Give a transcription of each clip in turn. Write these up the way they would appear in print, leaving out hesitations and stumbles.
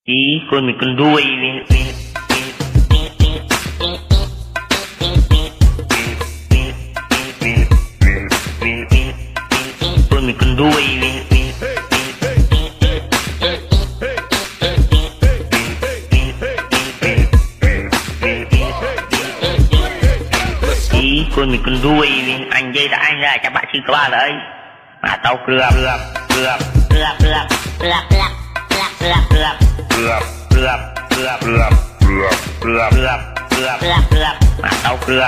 Ý con mình con đuôi con mình con đuôi Ý con mình con đuôi anh dây đã anh ra cho bạn xin có ba đấy mà tao cướp mà tao cướp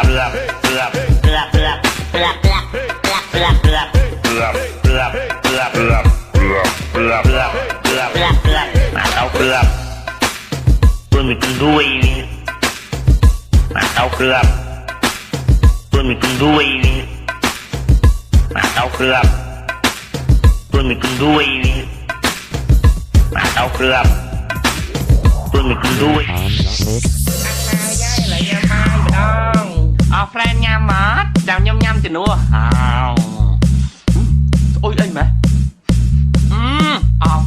mà tao cướp tôi mình con đuôi mà tao cướp tôi mình con đuôi mà tao cướp tôi mình con đuôi mà tao cướp tôi mình con đuôi lại nhâm hai mà đông friend nhâm mất chào nhâm nhâm thì nữa ôi đây mà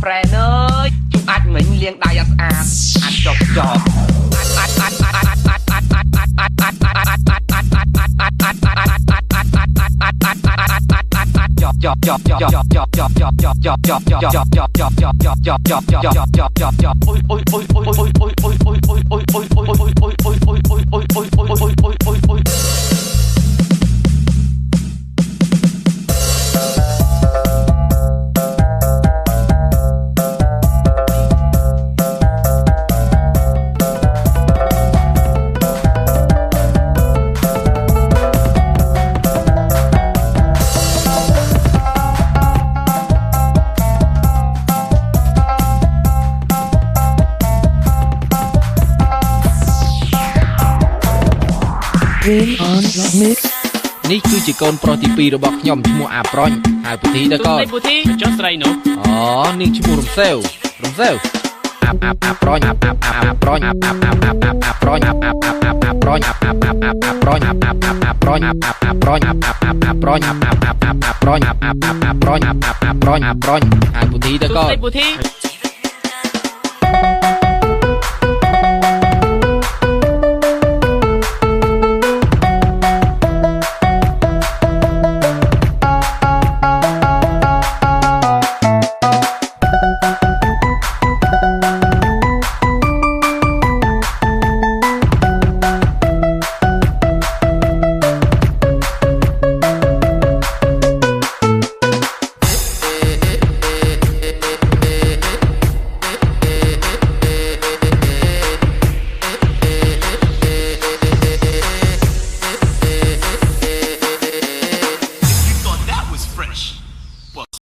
friend ơi chúng anh mình liên đai anh chọc chọcនេះគឺជាកូនប្រុសទី2របស់ខ្ញុំឈ្មោះអាប្រញហៅពុធីតើកូនពុធីចុះស្រីនោះអូនេះឈ្មោះរំសេវអាប្រញអាប្រញហៅពុធីតើកូនពុធី